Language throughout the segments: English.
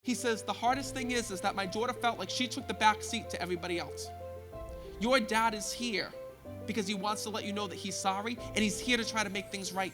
He says, the hardest thing is that my daughter felt like she took the back seat to everybody else. Your dad is here because he wants to let you know that he's sorry, and he's here to try to make things right.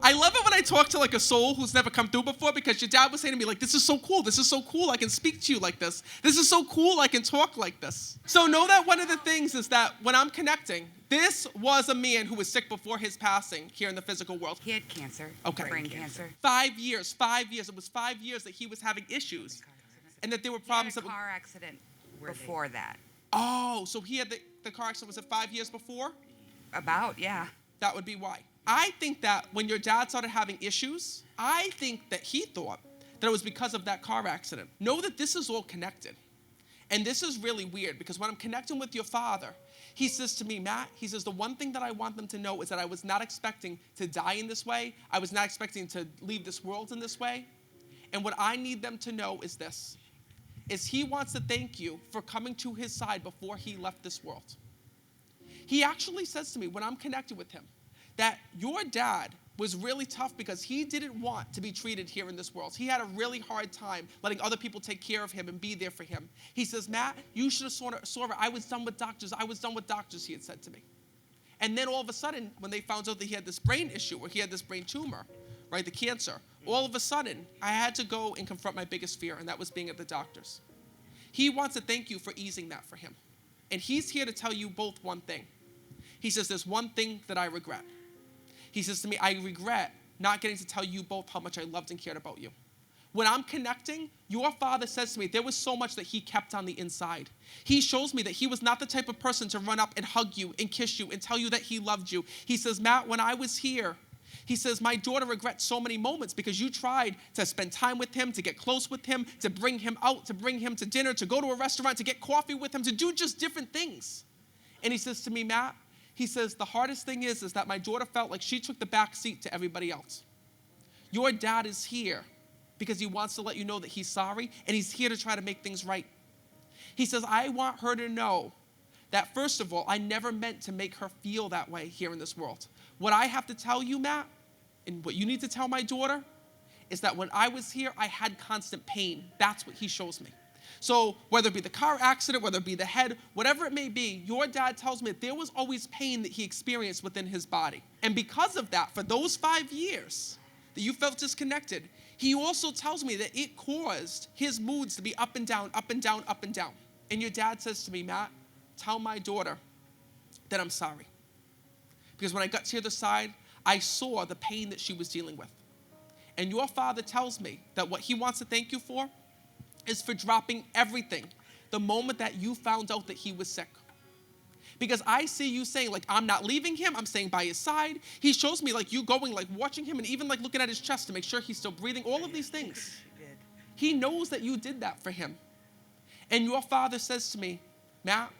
I love it when I talk to like a soul who's never come through before, because your dad was saying to me, like, this is so cool. This is so cool. I can speak to you like this. This is so cool. I can talk like this. So know that one of the things is that when I'm connecting, this was a man who was sick before his passing here in the physical world. He had cancer. Okay. Brain cancer. 5 years. It was 5 years that he was having issues and that there were problems. He had a car accident before that. Oh, so he had the car accident, was it 5 years before? About, yeah. That would be why. I think that when your dad started having issues, I think that he thought that it was because of that car accident. Know that this is all connected. And this is really weird, because when I'm connecting with your father, he says to me, Matt, he says, the one thing that I want them to know is that I was not expecting to die in this way. I was not expecting to leave this world in this way. And what I need them to know is this, is he wants to thank you for coming to his side before he left this world. He actually says to me, when I'm connected with him, that your dad was really tough because he didn't want to be treated here in this world. He had a really hard time letting other people take care of him and be there for him. He says, Matt, you should have saw her. I was done with doctors, he had said to me. And then all of a sudden, when they found out that he had this brain issue, or he had this brain tumor, right, the cancer, all of a sudden, I had to go and confront my biggest fear, and that was being at the doctors. He wants to thank you for easing that for him. And he's here to tell you both one thing. He says, there's one thing that I regret. He says to me, I regret not getting to tell you both how much I loved and cared about you. When I'm connecting, your father says to me, there was so much that he kept on the inside. He shows me that he was not the type of person to run up and hug you and kiss you and tell you that he loved you. He says, Matt, when I was here, he says, my daughter regrets so many moments because you tried to spend time with him, to get close with him, to bring him out, to bring him to dinner, to go to a restaurant, to get coffee with him, to do just different things. And he says to me, Matt, he says, the hardest thing is that my daughter felt like she took the back seat to everybody else. Your dad is here because he wants to let you know that he's sorry, and he's here to try to make things right. He says, I want her to know that, first of all, I never meant to make her feel that way here in this world. What I have to tell you, Matt, and what you need to tell my daughter, is that when I was here, I had constant pain. That's what he shows me. So whether it be the car accident, whether it be the head, whatever it may be, your dad tells me that there was always pain that he experienced within his body. And because of that, for those 5 years that you felt disconnected, he also tells me that it caused his moods to be up and down, up and down, up and down. And your dad says to me, Matt, tell my daughter that I'm sorry. Because when I got to the other side, I saw the pain that she was dealing with. And your father tells me that what he wants to thank you for is for dropping everything the moment that you found out that he was sick. Because I see you saying, like, I'm not leaving him, I'm staying by his side. He shows me, like, you going, like, watching him and even, like, looking at his chest to make sure he's still breathing, all of these things. He knows that you did that for him. And your father says to me, Matt,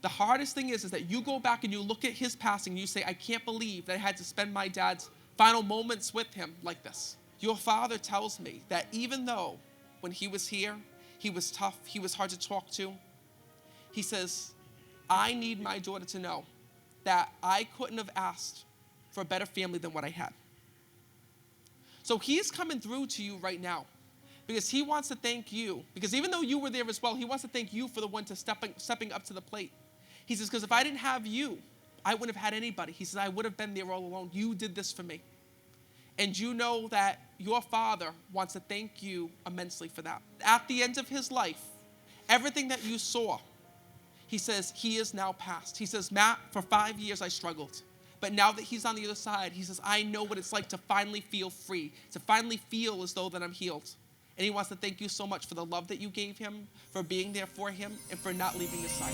the hardest thing is that you go back and you look at his passing and you say, I can't believe that I had to spend my dad's final moments with him like this. Your father tells me that even though when he was here, he was tough, he was hard to talk to, he says, I need my daughter to know that I couldn't have asked for a better family than what I had. So he's coming through to you right now because he wants to thank you. Because even though you were there as well, he wants to thank you for the one to stepping up to the plate. He says, because if I didn't have you, I wouldn't have had anybody. He says, I would have been there all alone. You did this for me. And you know that your father wants to thank you immensely for that. At the end of his life, everything that you saw, he says, he is now past. He says, Matt, for 5 years I struggled. But now that he's on the other side, he says, I know what it's like to finally feel free, to finally feel as though that I'm healed. And he wants to thank you so much for the love that you gave him, for being there for him, and for not leaving his side.